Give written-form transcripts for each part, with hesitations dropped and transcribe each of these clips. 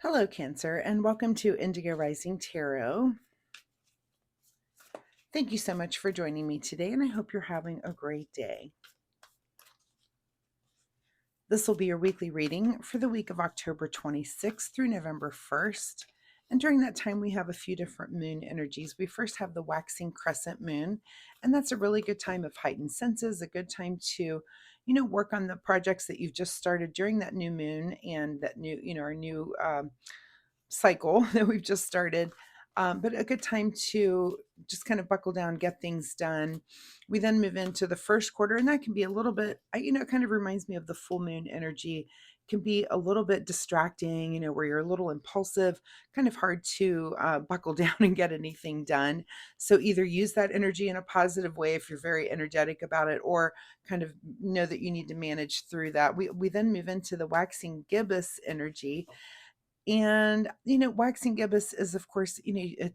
Hello, Cancer, and welcome to Indigo Rising Tarot. Thank you so much for joining me today, and I hope you're having a great day. This will be your weekly reading for the week of October 26th through November 1st. And during that time, we have a few different moon energies. We first have the waxing crescent moon, and that's a really good time of heightened senses, a good time to, work on the projects that you've just started during that new moon and that new, our new cycle that we've just started. But a good time to just kind of buckle down, get things done. We then move into the first quarter, and that can be a little bit, it kind of reminds me of the full moon energy. It can be a little bit distracting, where you're a little impulsive, kind of hard to buckle down and get anything done. So either use that energy in a positive way if you're very energetic about it, or kind of know that you need to manage through that. We then move into the waxing gibbous energy, and, waxing gibbous is, of course,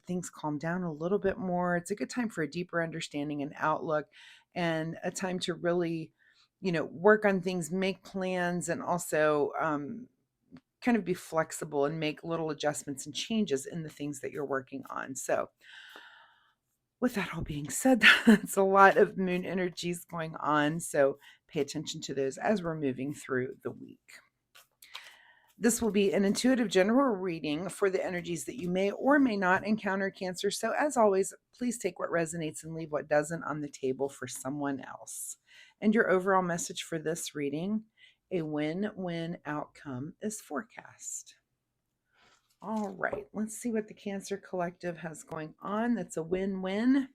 things calm down a little bit more. It's a good time for a deeper understanding and outlook, and a time to really, work on things, make plans, and also kind of be flexible and make little adjustments and changes in the things that you're working on. So, with that all being said, that's a lot of moon energies going on. So, pay attention to those as we're moving through the week. This will be an intuitive general reading for the energies that you may or may not encounter, Cancer. So, as always, please take what resonates and leave what doesn't on the table for someone else. And your overall message for this reading: a win win outcome is forecast. All right, let's see what the Cancer Collective has going on. That's a win win.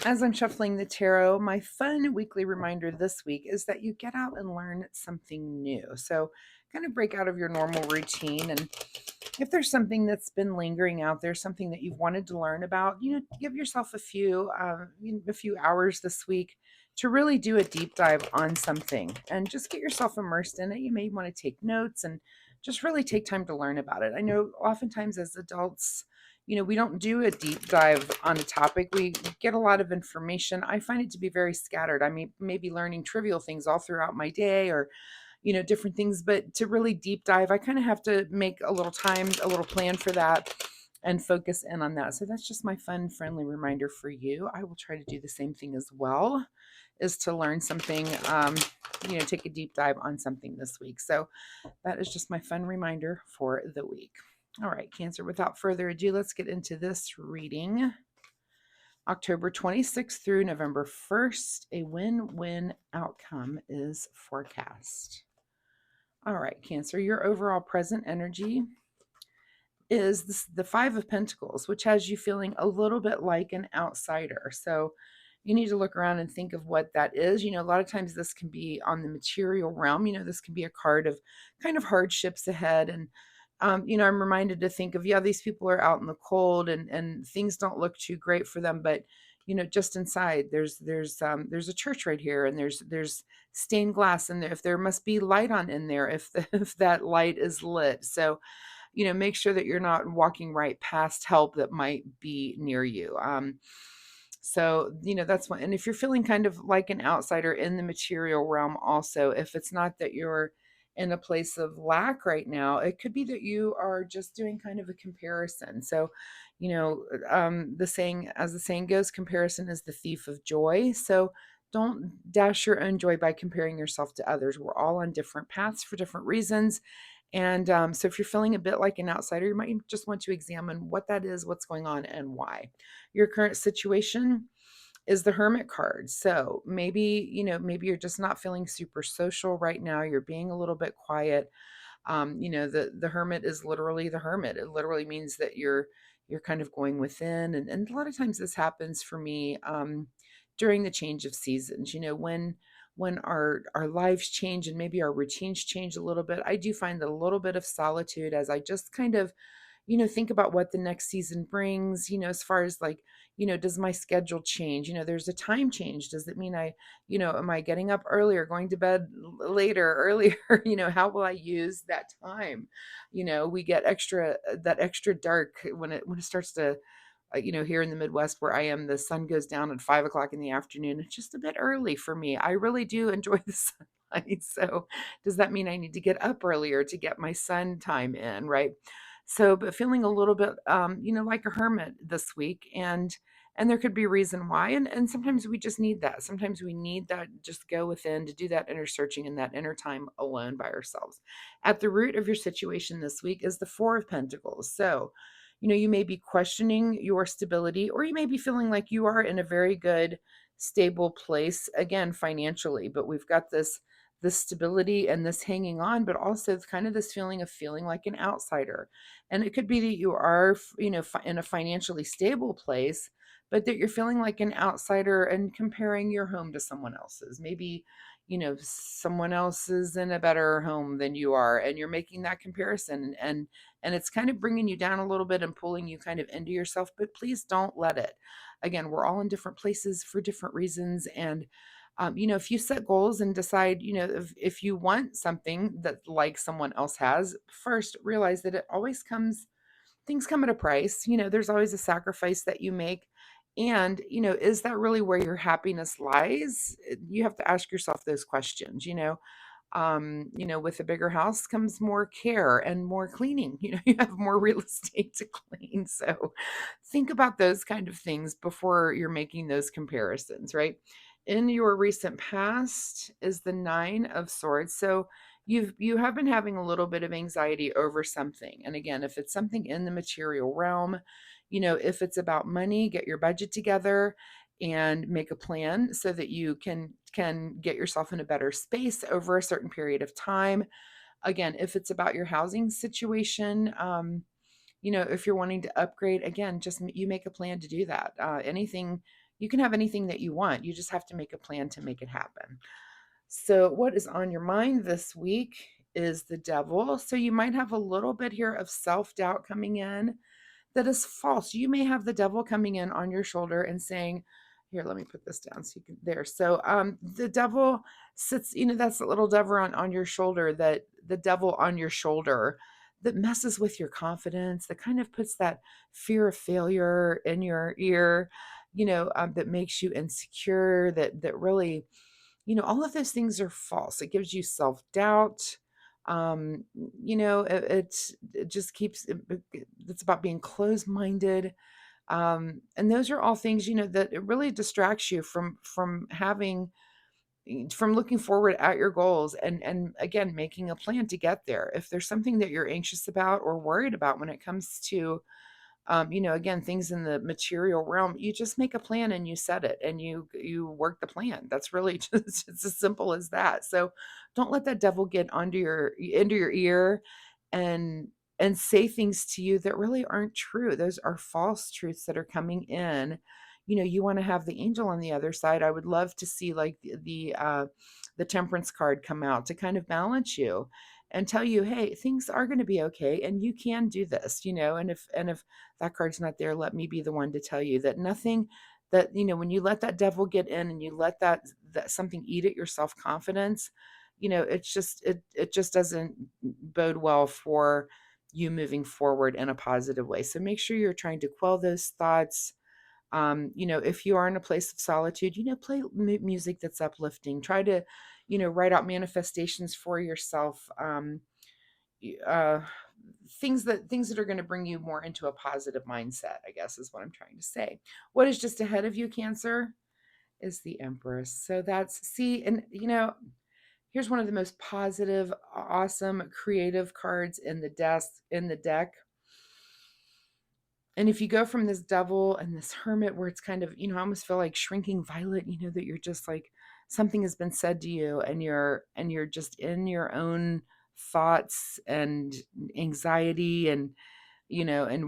As I'm shuffling the tarot, my fun weekly reminder this week is that you get out and learn something new. So, kind of break out of your normal routine. And if there's something that's been lingering out there, something that you've wanted to learn about, give yourself a few hours this week to really do a deep dive on something and just get yourself immersed in it. You may want to take notes and just really take time to learn about it. I know oftentimes as adults, we don't do a deep dive on a topic. We get a lot of information. I find it to be very scattered. I mean, maybe learning trivial things all throughout my day, or, different things, but to really deep dive, I kind of have to make a little time, a little plan for that and focus in on that. So that's just my fun, friendly reminder for you. I will try to do the same thing as well, is to learn something, take a deep dive on something this week. So that is just my fun reminder for the week. All right, Cancer, without further ado, let's get into this reading. October 26th through November 1st, a win-win outcome is forecast. All right, Cancer, your overall present energy is the Five of Pentacles, which has you feeling a little bit like an outsider. So you need to look around and think of what that is. A lot of times this can be on the material realm. This can be a card of kind of hardships ahead. And I'm reminded to think of, these people are out in the cold, and things don't look too great for them, but just inside there's a church right here, and there's stained glass in there. If there must be light on in there, if if that light is lit. So make sure that you're not walking right past help that might be near you. So, that's one. And if you're feeling kind of like an outsider in the material realm, also, if it's not that you're in a place of lack right now, it could be that you are just doing kind of a comparison. So, as the saying goes, comparison is the thief of joy. So, don't dash your own joy by comparing yourself to others. We're all on different paths for different reasons. And so, if you're feeling a bit like an outsider, you might just want to examine what that is, what's going on, and why. Your current situation is the Hermit card. So maybe, maybe you're just not feeling super social right now. You're being a little bit quiet. The Hermit is literally the Hermit. It literally means that you're kind of going within. And a lot of times this happens for me during the change of seasons. When our lives change and maybe our routines change a little bit, I do find that a little bit of solitude as I just kind of think about what the next season brings, as far as like, does my schedule change? There's a time change. Does it mean am I getting up earlier, going to bed later, earlier? How will I use that time? We get that extra dark when it starts to, here in the Midwest where I am, the sun goes down at 5 o'clock in the afternoon. It's just a bit early for me. I really do enjoy the sun. right? So does that mean I need to get up earlier to get my sun time in, right? So, but feeling a little bit, like a hermit this week, and there could be a reason why, and sometimes we just need that. Sometimes we need that, just go within to do that inner searching and that inner time alone by ourselves. At the root of your situation this week is the Four of Pentacles. So, you may be questioning your stability, or you may be feeling like you are in a very good, stable place, again, financially, but we've got this stability and this hanging on, but also kind of this feeling of feeling like an outsider. And it could be that you are, in a financially stable place, but that you're feeling like an outsider and comparing your home to someone else's. Maybe, someone else is in a better home than you are, and you're making that comparison, and it's kind of bringing you down a little bit and pulling you kind of into yourself, but please don't let it. Again, we're all in different places for different reasons, and if you set goals and decide, if you want something that like someone else has, first realize that it always comes, things come at a price. There's always a sacrifice that you make. And, is that really where your happiness lies? You have to ask yourself those questions. With a bigger house comes more care and more cleaning. You have more real estate to clean. So think about those kind of things before you're making those comparisons, right? In your recent past is the Nine of Swords. So you have been having a little bit of anxiety over something. And again, if it's something in the material realm, if it's about money, get your budget together and make a plan so that you can get yourself in a better space over a certain period of time. Again, if it's about your housing situation, if you're wanting to upgrade, again, just you make a plan to do that. Anything, you can have anything that you want. You just have to make a plan to make it happen. So, what is on your mind this week is the devil. So, you might have a little bit here of self doubt coming in that is false. You may have the devil coming in on your shoulder and saying, here, let me put this down so you can there. So the devil sits, that's the little devil on your shoulder, that the devil on your shoulder that messes with your confidence, that kind of puts that fear of failure in your ear, that makes you insecure, that really, all of those things are false. It gives you self-doubt. It just keeps it's about being closed-minded. And those are all things, that it really distracts you from having, from looking forward at your goals, and again, making a plan to get there. If there's something that you're anxious about or worried about when it comes to, again, things in the material realm, you just make a plan and you set it and you work the plan. That's really just, it's as simple as that. So don't let that devil get into your ear and and say things to you that really aren't true. Those are false truths that are coming in. You want to have the angel on the other side. I would love to see like the temperance card come out to kind of balance you and tell you, hey, things are going to be okay and you can do this, and if that card's not there, let me be the one to tell you that nothing, that when you let that devil get in and you let that something eat at your self-confidence, it just doesn't bode well for you moving forward in a positive way. So make sure you're trying to quell those thoughts. If you are in a place of solitude, play music that's uplifting. Try to, write out manifestations for yourself. Uh, things that are going to bring you more into a positive mindset, I guess is what I'm trying to say. What is just ahead of you, Cancer, is the Empress. So that's, see, and here's one of the most positive, awesome, creative cards in the deck. And if you go from this devil and this hermit, where it's kind of, I almost feel like shrinking violet, that you're just like, something has been said to you and you're just in your own thoughts and anxiety and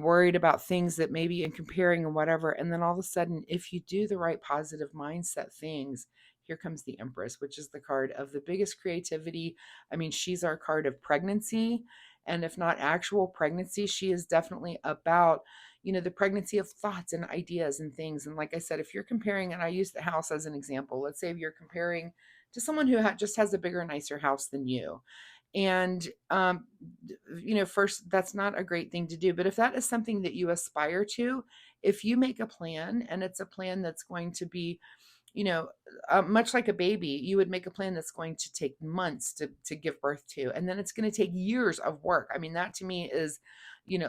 worried about things that maybe, and comparing and whatever. And then all of a sudden, if you do the right positive mindset things, here comes the Empress, which is the card of the biggest creativity. I mean, she's our card of pregnancy. And if not actual pregnancy, she is definitely about, the pregnancy of thoughts and ideas and things. And like I said, if you're comparing, and I use the house as an example, let's say if you're comparing to someone who just has a bigger, nicer house than you, and first, that's not a great thing to do, but if that is something that you aspire to, if you make a plan and it's a plan that's going to be you know, much like a baby, you would make a plan that's going to take months to give birth to, and then it's going to take years of work. I mean, that to me is,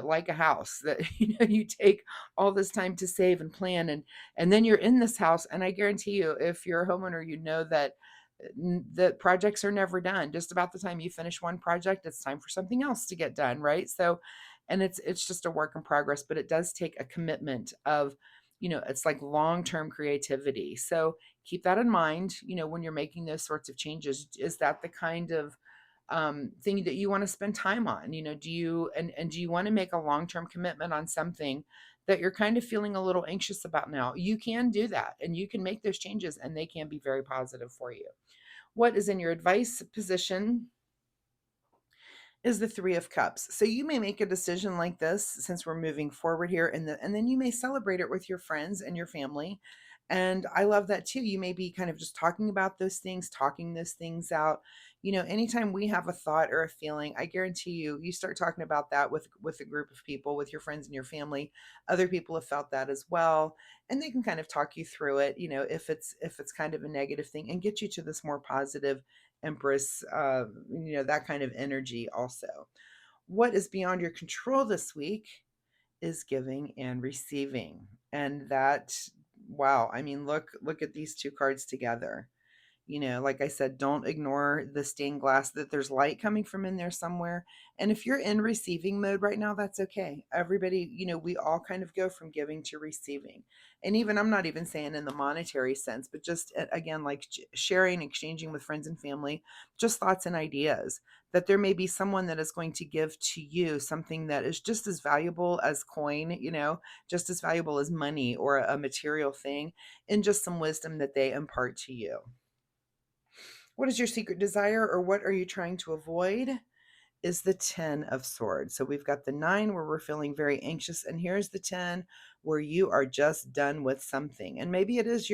like a house that you take all this time to save and plan, and then you're in this house, and I guarantee you, if you're a homeowner, that the projects are never done. Just about the time you finish one project, it's time for something else to get done, right? So, and it's just a work in progress, but it does take a commitment of, it's like long-term creativity. So keep that in mind, when you're making those sorts of changes. Is that the kind of thing that you want to spend time on? Do you, and do you want to make a long-term commitment on something that you're kind of feeling a little anxious about now? You can do that, and you can make those changes, and they can be very positive for you. What is in your advice position is the 3 of Cups. So you may make a decision like this, since we're moving forward here, and then you may celebrate it with your friends and your family. And I love that too. You may be kind of just talking about those things, talking those things out. Anytime we have a thought or a feeling, I guarantee you, you start talking about that with a group of people, with your friends and your family. Other people have felt that as well, and they can kind of talk you through it. If it's kind of a negative thing, and get you to this more positive Empress, that kind of energy also. What is beyond your control this week is giving and receiving. And that, wow, I mean, look at these two cards together. Like I said, don't ignore the stained glass, that there's light coming from in there somewhere. And if you're in receiving mode right now, that's okay. Everybody, we all kind of go from giving to receiving. And even, I'm not even saying in the monetary sense, but just again, like sharing, exchanging with friends and family, just thoughts and ideas, that there may be someone that is going to give to you something that is just as valuable as coin, just as valuable as money or a material thing, and just some wisdom that they impart to you. What is your secret desire, or what are you trying to avoid? Is the 10 of Swords. So we've got the 9 where we're feeling very anxious, and here's the 10 where you are just done with something. And maybe it is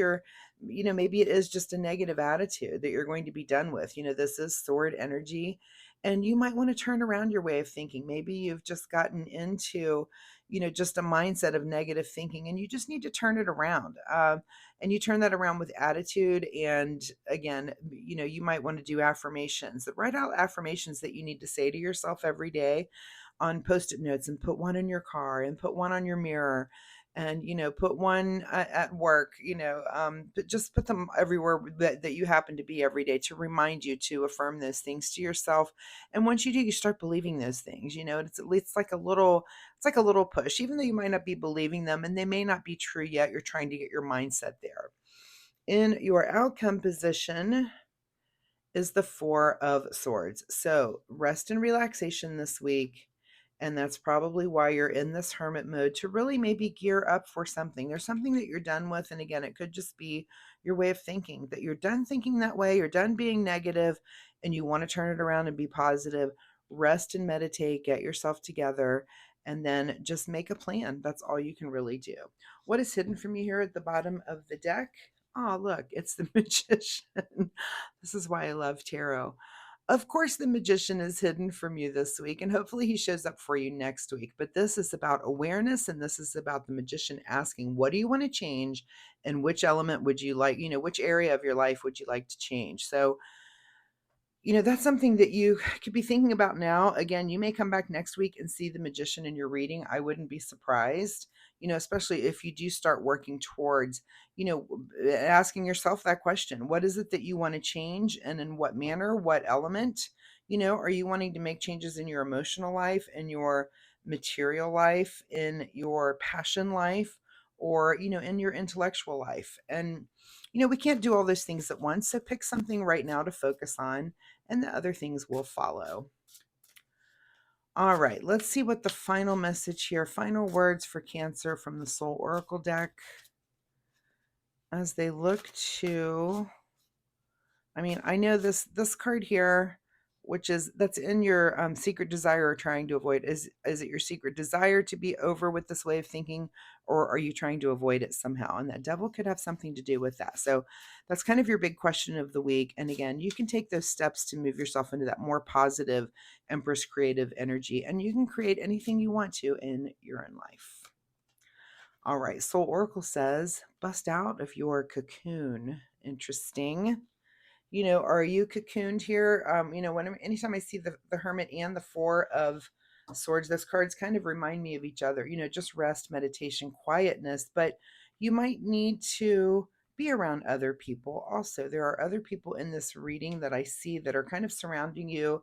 maybe it is just a negative attitude that you're going to be done with. This is sword energy, and you might want to turn around your way of thinking. Maybe you've just gotten into, just a mindset of negative thinking, and you just need to turn it around. And you turn that around with attitude. And again, you might want to do affirmations. Write out affirmations that you need to say to yourself every day on post-it notes, and put one in your car, and put one on your mirror, and put one at work, but just put them everywhere that you happen to be every day, to remind you to affirm those things to yourself. And once you do, you start believing those things. It's like a little push, even though you might not be believing them and they may not be true yet. You're trying to get your mindset there. In your outcome position is the 4 of Swords. So rest and relaxation this week. And that's probably why you're in this hermit mode, to really maybe gear up for something. There's something that you're done with. And again, it could just be your way of thinking, that you're done thinking that way. You're done being negative, and you want to turn it around and be positive. Rest and meditate, get yourself together, and then just make a plan. That's all you can really do. What is hidden from you here at the bottom of the deck? Oh, look, it's the Magician. This is why I love tarot. Of course, the Magician is hidden from you this week, and hopefully he shows up for you next week. But this is about awareness, and this is about the Magician asking, what do you want to change? And which element would you like, which area of your life would you like to change? So, that's something that you could be thinking about now. Again, you may come back next week and see the Magician in your reading. I wouldn't be surprised, especially if you do start working towards, asking yourself that question. What is it that you want to change, and in what manner, what element? Are you wanting to make changes in your emotional life, in your material life, in your passion life, or, in your intellectual life? And, we can't do all those things at once. So pick something right now to focus on, and the other things will follow. All right, let's see what the final message here, final words for Cancer from the Soul Oracle deck as they look to, I know this card here, that's in your secret desire or trying to avoid. Is it your secret desire to be over with this way of thinking, or are you trying to avoid it somehow? And that Devil could have something to do with that. So that's kind of your big question of the week. And again, you can take those steps to move yourself into that more positive Empress creative energy, and you can create anything you want to in your own life. All right, Soul Oracle says, bust out of your cocoon. Interesting. Are you cocooned here? Anytime I see the Hermit and the Four of Swords, those cards kind of remind me of each other. Just rest, meditation, quietness. But you might need to be around other people also. There are other people in this reading that I see that are kind of surrounding you,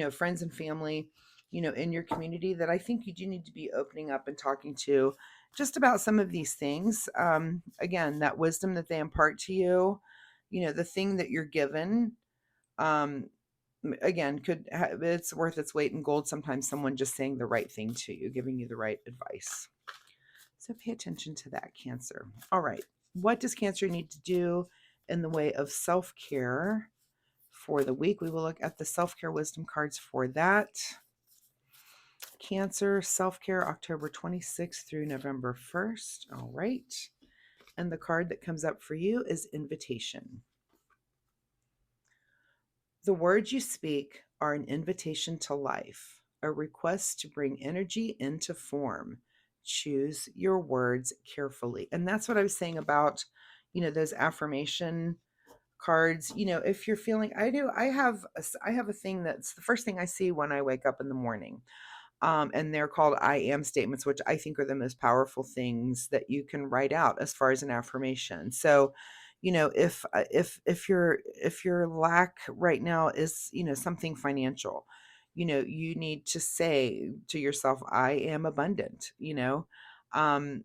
friends and family, in your community that I think you do need to be opening up and talking to just about some of these things. Again, that wisdom that they impart to you, the thing that you're given, um again, it's worth its weight in gold, sometimes someone just saying the right thing to you, giving you the right advice. So pay attention to that, Cancer. All right, what does Cancer need to do in the way of self-care for the week? We will look at the self-care wisdom cards for that. Cancer self-care, October 26th through November 1st. All right, and the card that comes up for you is invitation. The words you speak are an invitation to life, a request to bring energy into form. Choose your words carefully. And that's what I was saying about, those affirmation cards. If you're feeling, I have a thing that's the first thing I see when I wake up in the morning. And they're called I am statements, which I think are the most powerful things that you can write out as far as an affirmation. So, if your lack right now is something financial, you need to say to yourself, I am abundant. Um,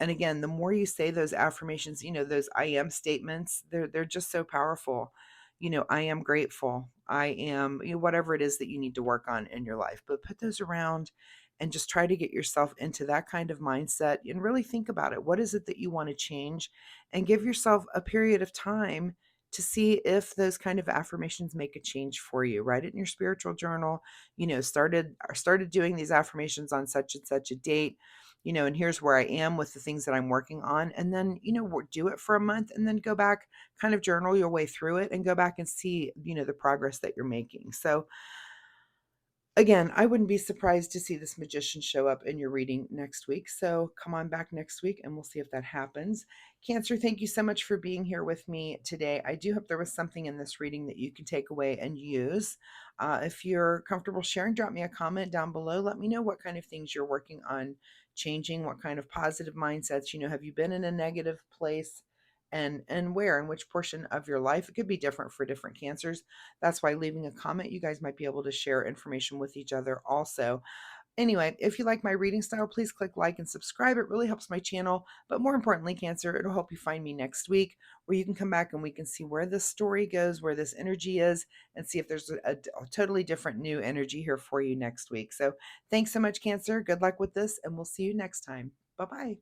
and again, the more you say those affirmations, those I am statements, they're just so powerful. I am grateful. I am, whatever it is that you need to work on in your life, but put those around and just try to get yourself into that kind of mindset and really think about it. What is it that you want to change? And give yourself a period of time to see if those kind of affirmations make a change for you. Write it in your spiritual journal. Started doing these affirmations on such and such a date, and here's where I am with the things that I'm working on. And then, do it for a month and then go back, kind of journal your way through it and go back and see, the progress that you're making. So, again, I wouldn't be surprised to see this magician show up in your reading next week. So come on back next week and we'll see if that happens. Cancer, thank you so much for being here with me today. I do hope there was something in this reading that you can take away and use. If you're comfortable sharing, drop me a comment down below. Let me know what kind of things you're working on changing, what kind of positive mindsets. Have you been in a negative place? And where and which portion of your life? It could be different for different cancers. That's why leaving a comment, you guys might be able to share information with each other also. Anyway, if you like my reading style, please click like and subscribe. It really helps my channel. But more importantly, Cancer, it'll help you find me next week, where you can come back and we can see where this story goes, where this energy is, and see if there's a totally different new energy here for you next week. So thanks so much, Cancer. Good luck with this, and we'll see you next time. Bye-bye.